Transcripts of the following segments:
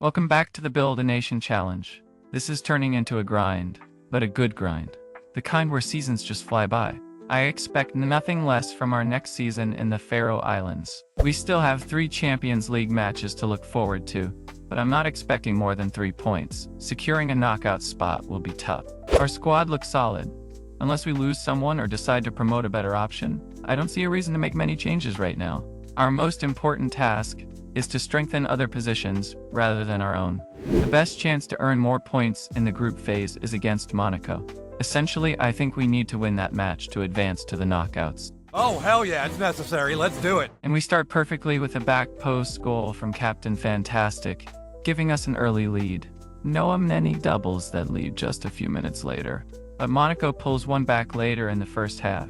Welcome back to the Build a Nation Challenge. This is turning into a grind, but a good grind. The kind where seasons just fly by. I expect nothing less from our next season in the Faroe Islands. We still have 3 Champions League matches to look forward to, but I'm not expecting more than 3 points. Securing a knockout spot will be tough. Our squad looks solid. Unless we lose someone or decide to promote a better option, I don't see a reason to make many changes right now. Our most important task is to strengthen other positions rather than our own. The best chance to earn more points in the group phase is against Monaco. Essentially, I think we need to win that match to advance to the knockouts. Oh, hell yeah, it's necessary. Let's do it. And we start perfectly with a back post goal from Captain Fantastic, giving us an early lead. No many doubles that lead just a few minutes later. But Monaco pulls one back later in the first half,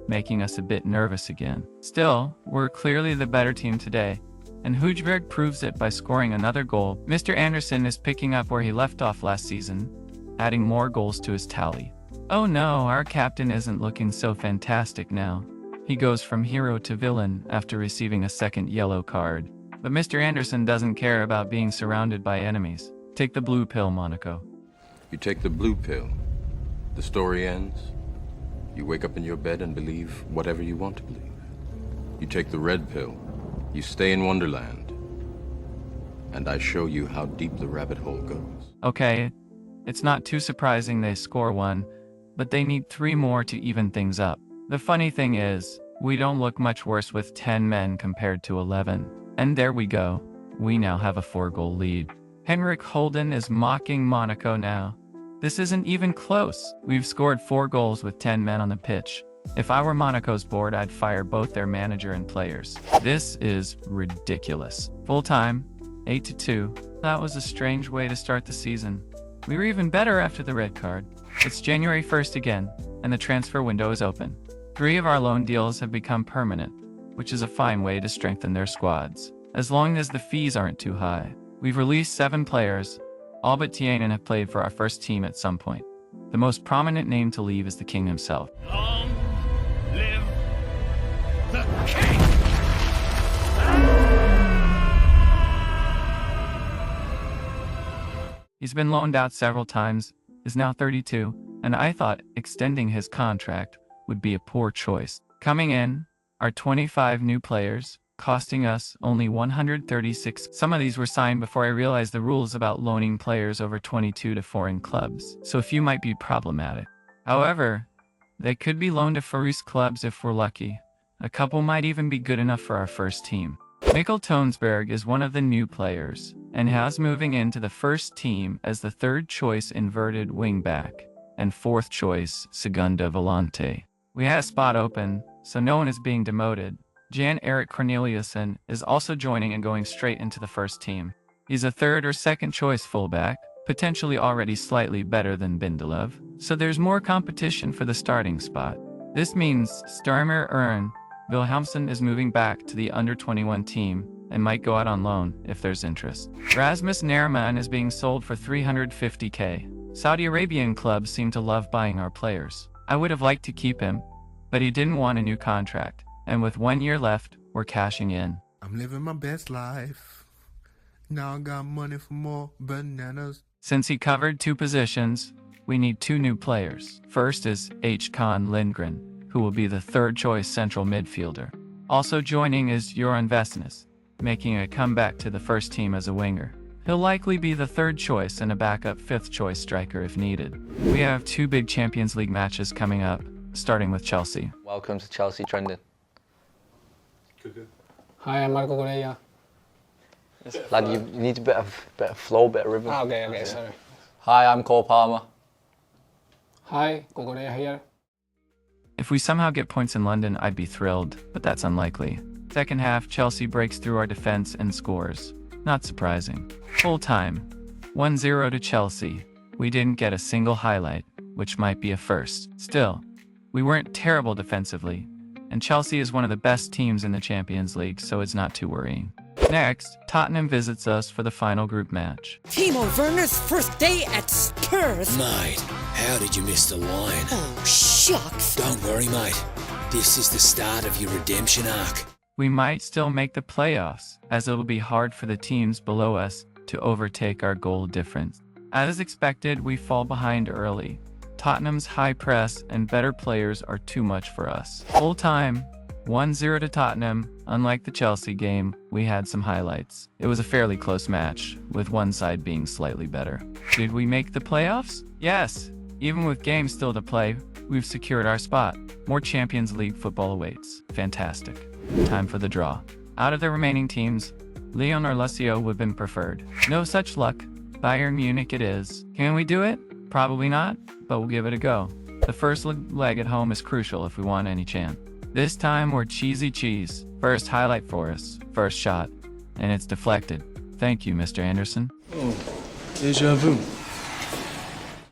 making us a bit nervous again. Still, we're clearly the better team today, and Blyberg proves it by scoring another goal. Mr. Anderson is picking up where he left off last season, adding more goals to his tally. Oh no, our captain isn't looking so fantastic now. He goes from hero to villain after receiving a second yellow card. But Mr. Anderson doesn't care about being surrounded by enemies. Take the blue pill, Monaco. You take the blue pill, the story ends. You wake up in your bed and believe whatever you want to believe. You take the red pill, you stay in Wonderland, and I show you how deep the rabbit hole goes. Okay, it's not too surprising they score 1, but they need 3 more to even things up. The funny thing is, we don't look much worse with 10 men compared to 11. And there we go. We now have a 4-goal lead. Henrik Holden is mocking Monaco now. This isn't even close. We've scored 4 goals with 10 men on the pitch. If I were Monaco's board, I'd fire both their manager and players. This is ridiculous. Full time, 8-2. That was a strange way to start the season. We were even better after the red card. It's January 1st again, and the transfer window is open. 3 of our loan deals have become permanent, which is a fine way to strengthen their squads, as long as the fees aren't too high. We've released 7 players. All but Tianen have played for our first team at some point. The most prominent name to leave is the king himself. Long live the king! He's been loaned out several times, is now 32, and I thought extending his contract would be a poor choice. Coming in are 25 new players, costing us only 136. Some of these were signed before I realized the rules about loaning players over 22 to foreign clubs, so a few might be problematic. However, they could be loaned to Faroese clubs if we're lucky. A couple might even be good enough for our first team. Mikkel Tonsberg is one of the new players, and has moving into the first team as the 3rd choice inverted wingback, and 4th choice Segunda Volante. We had a spot open, so no one is being demoted. Jan-Erik Corneliussen is also joining and going straight into the first team. He's a 3rd or 2nd choice fullback, potentially already slightly better than Bindelov, so there's more competition for the starting spot. This means Starmer Ern Wilhelmsen is moving back to the under-21 team and might go out on loan if there's interest. Rasmus Nairman is being sold for 350k. Saudi Arabian clubs seem to love buying our players. I would have liked to keep him, but he didn't want a new contract. And with 1 year left, we're cashing in. I'm living my best life. Now I got money for more bananas. Since he covered 2 positions, we need 2 new players. First is H-Con Lindgren, who will be the 3rd choice central midfielder. Also joining is Joran Vesnes, making a comeback to the first team as a winger. He'll likely be the 3rd choice and a backup 5th choice striker if needed. We have 2 big Champions League matches coming up, starting with Chelsea. Welcome to Chelsea Trending. Hi, I'm Marco Correa. Lad, you need a bit of flow, bit of rhythm. Okay, sorry. Hi, I'm Cole Palmer. Hi, Correa here. If we somehow get points in London, I'd be thrilled, but that's unlikely. Second half, Chelsea breaks through our defense and scores. Not surprising. Full time, 1-0 to Chelsea. We didn't get a single highlight, which might be a first. Still, we weren't terrible defensively, and Chelsea is one of the best teams in the Champions League, so it's not too worrying. Next, Tottenham visits us for the final group match. Timo Werner's first day at Spurs. Mate, how did you miss the line? Oh, shucks. Don't worry, mate. This is the start of your redemption arc. We might still make the playoffs, as it will be hard for the teams below us to overtake our goal difference. As expected, we fall behind early. Tottenham's high press and better players are too much for us. Full time, 1-0 to Tottenham. Unlike the Chelsea game, we had some highlights. It was a fairly close match, with one side being slightly better. Did we make the playoffs? Yes. Even with games still to play, we've secured our spot. More Champions League football awaits. Fantastic. Time for the draw. Out of the remaining teams, Lyon or Lazio would have been preferred. No such luck. Bayern Munich it is. Can we do it? Probably not, but we'll give it a go. The first leg at home is crucial if we want any chance. This time we're cheesy cheese. First highlight for us. First shot. And it's deflected. Thank you, Mr. Anderson. Oh, déjà vu.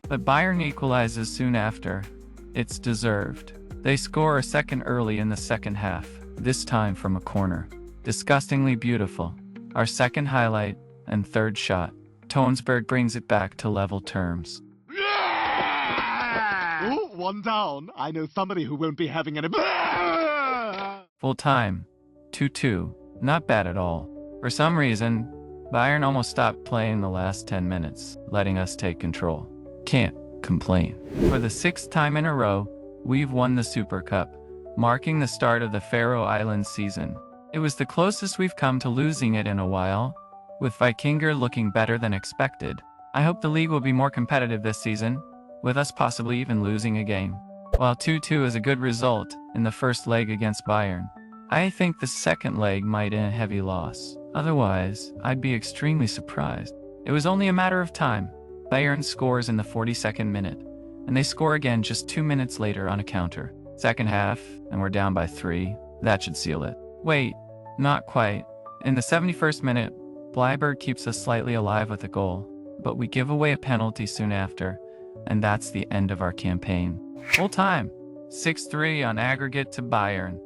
But Bayern equalizes soon after. It's deserved. They score a second early in the second half, this time from a corner. Disgustingly beautiful. Our second highlight and third shot. Tonsberg brings it back to level terms. Ooh, one down. I know somebody who won't be having any... Full time. 2-2. Not bad at all. For some reason, Bayern almost stopped playing the last 10 minutes, letting us take control. Can't complain. For the 6th time in a row, we've won the Super Cup, marking the start of the Faroe Islands season. It was the closest we've come to losing it in a while, with Vikingur looking better than expected. I hope the league will be more competitive this season, with us possibly even losing a game. While 2-2 is a good result in the first leg against Bayern, I think the second leg might end a heavy loss. Otherwise, I'd be extremely surprised. It was only a matter of time. Bayern scores in the 42nd minute, and they score again just 2 minutes later on a counter. Second half, and we're down by 3. That should seal it. Wait, not quite. In the 71st minute, Blyberg keeps us slightly alive with a goal, but we give away a penalty soon after, and that's the end of our campaign. Full time, 6-3 on aggregate to Bayern.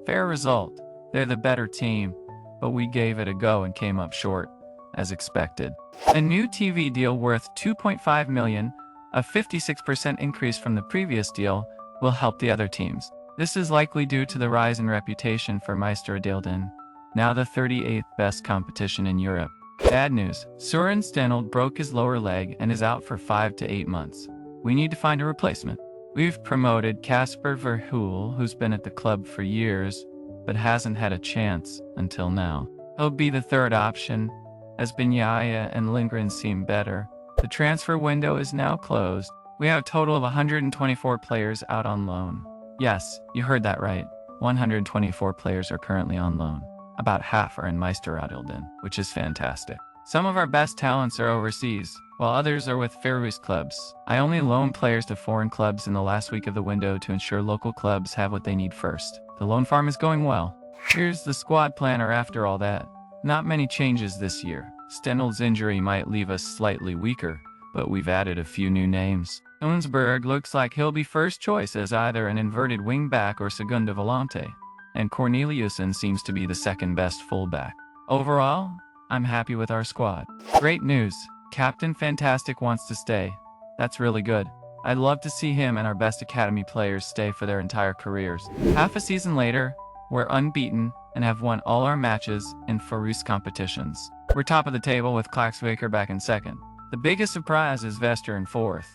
Fair result. They're the better team, but we gave it a go and came up short, as expected. A new TV deal worth $2.5 million, a 56% increase from the previous deal, will help the other teams. This is likely due to the rise in reputation for Meisterdeelden, now the 38th best competition in Europe. Bad news. Søren Stenold broke his lower leg and is out for 5 to 8 months. We need to find a replacement. We've promoted Kasper Verhoel, who's been at the club for years, but hasn't had a chance until now. He'll be the third option, as Binyaya and Lindgren seem better. The transfer window is now closed. We have a total of 124 players out on loan. Yes, you heard that right. 124 players are currently on loan. About half are in Meisterdeelden, which is fantastic. Some of our best talents are overseas, while others are with Faroese clubs. I only loan players to foreign clubs in the last week of the window to ensure local clubs have what they need first. The loan farm is going well. Here's the squad planner after all that. Not many changes this year. Stenold's injury might leave us slightly weaker, but we've added a few new names. Tonsberg looks like he'll be first choice as either an inverted wing-back or segunda volante, and Corneliussen seems to be the second best fullback. Overall, I'm happy with our squad. Great news. Captain Fantastic wants to stay. That's really good. I'd love to see him and our best academy players stay for their entire careers. Half a season later, we're unbeaten and have won all our matches in Faroese competitions. We're top of the table with Klaksvik back in second. The biggest surprise is Vester in fourth,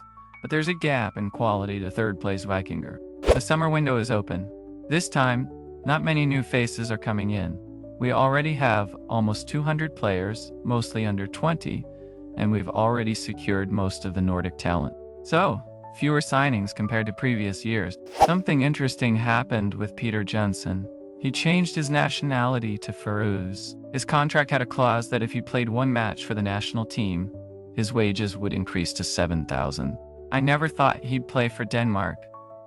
but there's a gap in quality to third place Vikingur. The summer window is open. This time, not many new faces are coming in. We already have almost 200 players, mostly under 20, and we've already secured most of the Nordic talent. So, fewer signings compared to previous years. Something interesting happened with Peter Jensen. He changed his nationality to Faroese. His contract had a clause that if he played one match for the national team, his wages would increase to 7,000. I never thought he'd play for Denmark,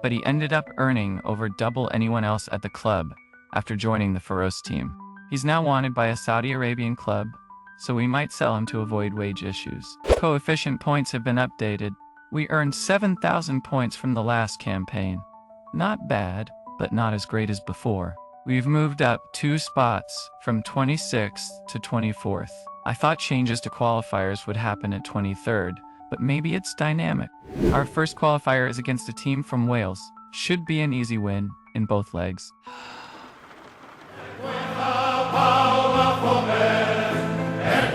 but he ended up earning over double anyone else at the club after joining the Faroese team. He's now wanted by a Saudi Arabian club, so we might sell him to avoid wage issues. Coefficient points have been updated. We earned 7,000 points from the last campaign. Not bad, but not as great as before. We've moved up 2 spots from 26th to 24th. I thought changes to qualifiers would happen at 23rd, but maybe it's dynamic. Our first qualifier is against a team from Wales. Should be an easy win in both legs. Power for men, and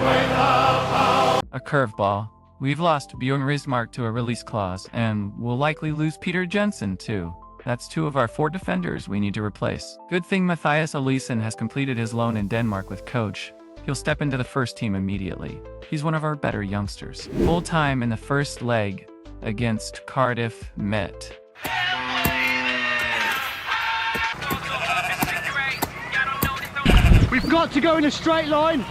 A curveball. We've lost Bjorn Rismark to a release clause, and we'll likely lose Peter Jensen too. That's 2 of our 4 defenders we need to replace. Good thing Mathias Olesen has completed his loan in Denmark with coach. He'll step into the first team immediately. He's one of our better youngsters. Full time in the first leg against Cardiff Met. We've got to go in a straight line.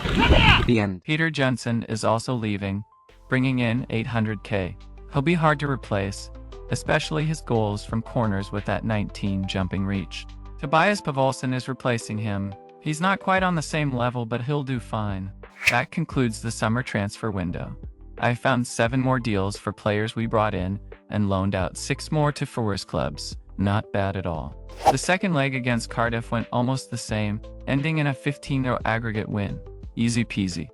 The end. Peter Jensen is also leaving, bringing in 800k. He'll be hard to replace, especially his goals from corners with that 19 jumping reach. Tobias Pavolsen is replacing him. He's not quite on the same level, but he'll do fine. That concludes the summer transfer window. I found 7 more deals for players we brought in and loaned out 6 more to Faroese clubs. Not bad at all. The second leg against Cardiff went almost the same, ending in a 15-0 aggregate win. Easy peasy.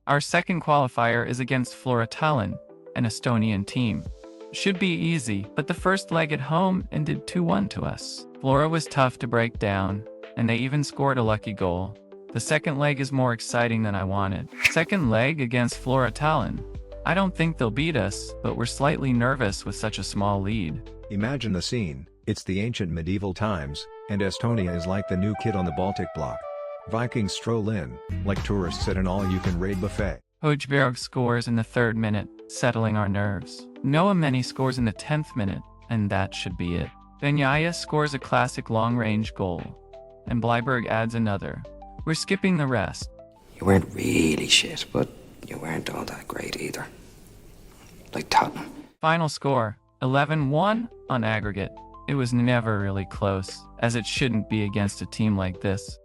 Our second qualifier is against Faroe Islands, an Estonian team. Should be easy, but the first leg at home ended 2-1 to us. Flora was tough to break down, and they even scored a lucky goal. The second leg is more exciting than I wanted. Second leg against Faroe Islands. I don't think they'll beat us, but we're slightly nervous with such a small lead. Imagine the scene. It's the ancient medieval times, and Estonia is like the new kid on the Baltic block. Vikings stroll in, like tourists at an all-you-can-raid buffet. Blyberg scores in the 3rd minute, settling our nerves. Noah Meni scores in the 10th minute, and that should be it. Mathias scores a classic long-range goal, and Blyberg adds another. We're skipping the rest. You weren't really shit, but you weren't all that great either. Like Tottenham. Final score, 11-1 on aggregate. It was never really close, as it shouldn't be against a team like this.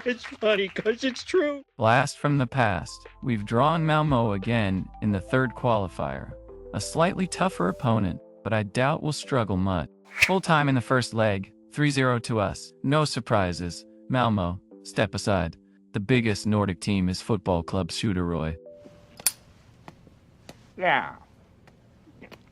It's funny because it's true. Blast from the past. We've drawn Malmo again in the 3rd qualifier. A slightly tougher opponent, but I doubt we'll struggle much. Full time in the first leg, 3-0 to us. No surprises. Malmo, step aside. The biggest Nordic team is Football Club Suderøy. Yeah,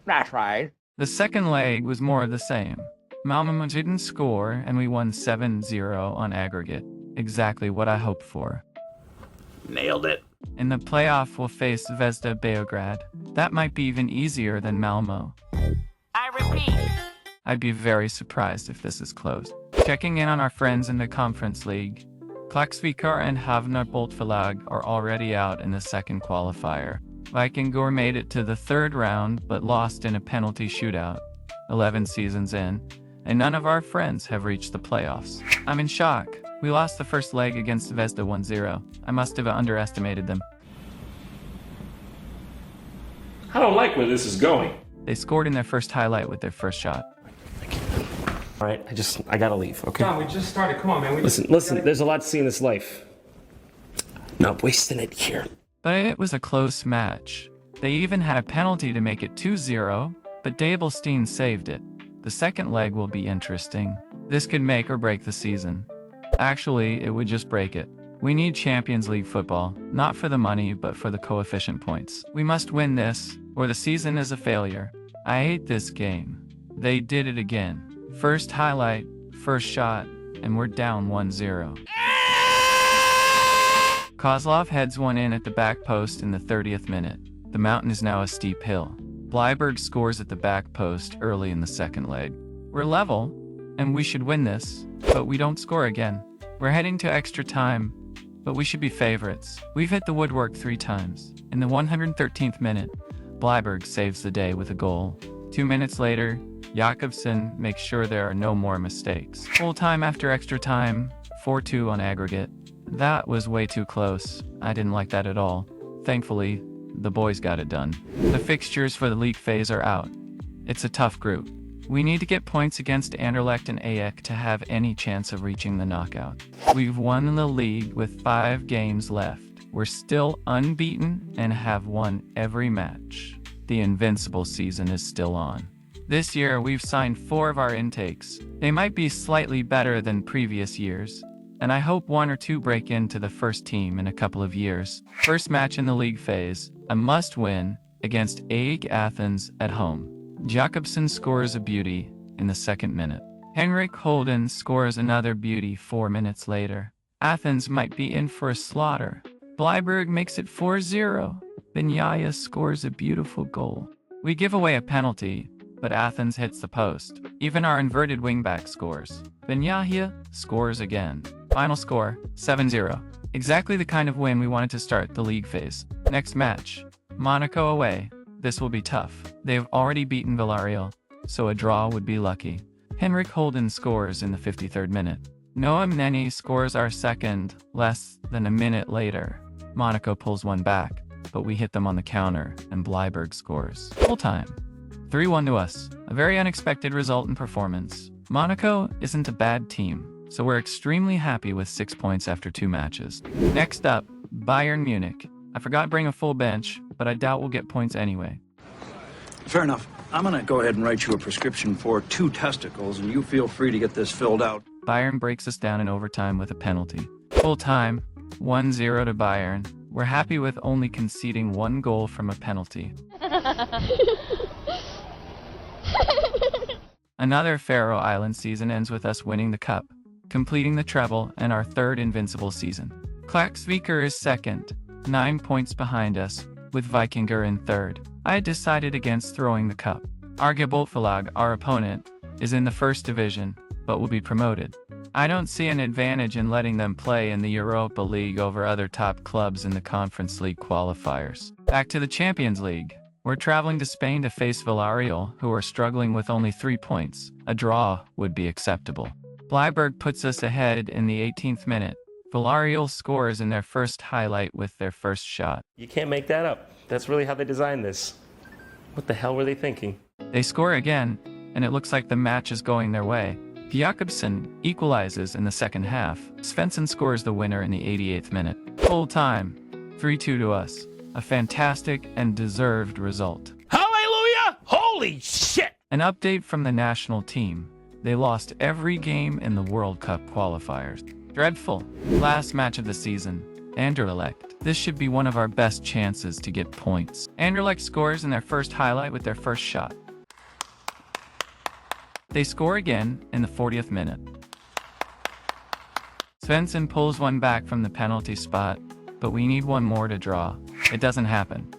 that's right. The second leg was more of the same. Malmo didn't score, and we won 7-0 on aggregate. Exactly what I hoped for. Nailed it. In the playoff, we'll face Zvezda Beograd. That might be even easier than Malmo. I repeat. I'd be very surprised if this is close. Checking in on our friends in the Conference League. Klaksvíkar and Havnar Boltfelag are already out in the second qualifier. Vikingur made it to the 3rd round, but lost in a penalty shootout, 11 seasons in, and none of our friends have reached the playoffs. I'm in shock. We lost the first leg against Zvezda 1-0. I must have underestimated them. I don't like where this is going. They scored in their first highlight with their first shot. All right, I gotta leave, okay? John, we just started. Come on, man. Listen, there's a lot to see in this life. Not wasting it here. But it was a close match. They even had a penalty to make it 2-0, but Dabelstein saved it. The second leg will be interesting. This could make or break the season. Actually, it would just break it. We need Champions League football, not for the money, but for the coefficient points. We must win this, or the season is a failure. I hate this game. They did it again. First highlight, first shot, and we're down 1-0. Kozlov heads one in at the back post in the 30th minute. The mountain is now a steep hill. Blyberg scores at the back post early in the second leg. We're level, and we should win this, but we don't score again. We're heading to extra time, but we should be favorites. We've hit the woodwork 3 times. In the 113th minute, Blyberg saves the day with a goal. 2 minutes later, Jakobsen makes sure there are no more mistakes. Full time after extra time, 4-2 on aggregate. That was way too close. I didn't like that at all. Thankfully, the boys got it done. The fixtures for the league phase are out. It's a tough group. We need to get points against Anderlecht and AEK to have any chance of reaching the knockout. We've won the league with 5 games left. We're still unbeaten and have won every match. The invincible season is still on. This year, we've signed 4 of our intakes. They might be slightly better than previous years, and I hope 1 or 2 break into the first team in a couple of years. First match in the league phase, a must-win against AEK Athens at home. Jakobsen scores a beauty in the 2nd minute. Henrik Holden scores another beauty 4 minutes later. Athens might be in for a slaughter. Blyberg makes it 4-0. Mathias scores a beautiful goal. We give away a penalty, but Athens hits the post. Even our inverted wingback scores. Mathias scores again. Final score, 7-0. Exactly the kind of win we wanted to start the league phase. Next match, Monaco away. This will be tough. They've already beaten Villarreal, so a draw would be lucky. Henrik Holden scores in the 53rd minute. Noah Mneni scores our second, less than a minute later. Monaco pulls one back, but we hit them on the counter, and Blyberg scores. Full time. 3-1 to us. A very unexpected result in performance. Monaco isn't a bad team, so we're extremely happy with 6 points after 2 matches. Next up, Bayern Munich. I forgot to bring a full bench, but I doubt we'll get points anyway. Fair enough. I'm gonna go ahead and write you a prescription for 2 testicles, and you feel free to get this filled out. Bayern breaks us down in overtime with a penalty. Full time, 1-0 to Bayern. We're happy with only conceding 1 goal from a penalty. Another Faroe Islands season ends with us winning the cup, completing the treble and our 3rd invincible season. Klaksvíkur is 2nd, 9 points behind us, with Vikingur in 3rd. I had decided against throwing the cup. Argeboltfalag, our opponent, is in the 1st division, but will be promoted. I don't see an advantage in letting them play in the Europa League over other top clubs in the Conference League qualifiers. Back to the Champions League. We're traveling to Spain to face Villarreal, who are struggling with only 3 points. A draw would be acceptable. Blyberg puts us ahead in the 18th minute. Villarreal scores in their first highlight with their first shot. You can't make that up. That's really how they designed this. What the hell were they thinking? They score again, and it looks like the match is going their way. Jakobsen equalizes in the 2nd half. Svensson scores the winner in the 88th minute. Full time, 3-2 to us. A fantastic and deserved result. Hallelujah! Holy shit! An update from the national team. They lost every game in the World Cup qualifiers. Dreadful. Last match of the season. Anderlecht. This should be one of our best chances to get points. Anderlecht scores in their first highlight with their first shot. They score again in the 40th minute. Svensson pulls one back from the penalty spot, but we need one more to draw. It doesn't happen.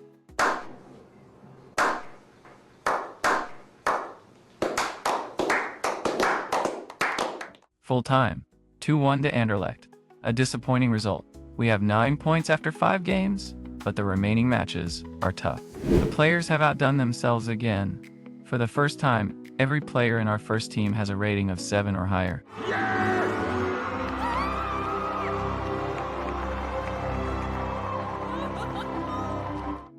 Full time, 2-1 to Anderlecht. A disappointing result. We have 9 points after 5 games, but the remaining matches are tough. The players have outdone themselves again. For the first time, every player in our first team has a rating of 7 or higher.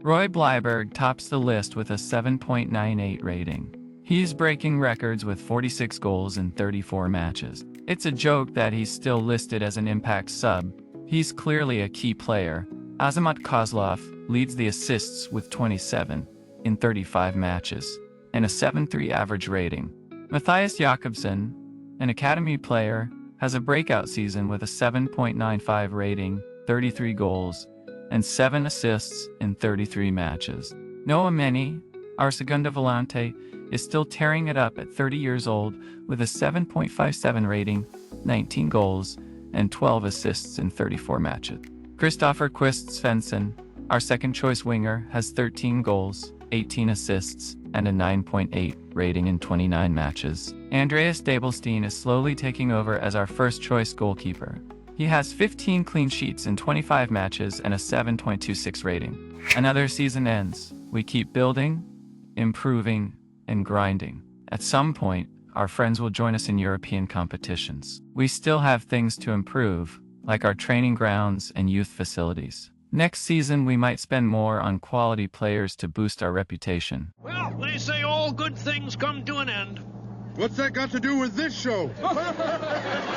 Roy Blyberg tops the list with a 7.98 rating. He's breaking records with 46 goals in 34 matches. It's a joke that he's still listed as an impact sub. He's clearly a key player. Azamat Kozlov leads the assists with 27 in 35 matches and a 7.3 average rating. Mathias Jakobsen, an academy player, has a breakout season with a 7.95 rating, 33 goals, and 7 assists in 33 matches. Noah Mneni, our Segunda Volante, is still tearing it up at 30 years old with a 7.57 rating, 19 goals, and 12 assists in 34 matches. Kristoffer Quist Svensson, our second-choice winger, has 13 goals, 18 assists, and a 9.8 rating in 29 matches. Andreas Dabelstein is slowly taking over as our first-choice goalkeeper. He has 15 clean sheets in 25 matches and a 7.26 rating. Another season ends. We keep building, improving, and grinding. At some point, our friends will join us in European competitions. We still have things to improve, like our training grounds and youth facilities. Next season, we might spend more on quality players to boost our reputation. Well, they say all good things come to an end. What's that got to do with this show?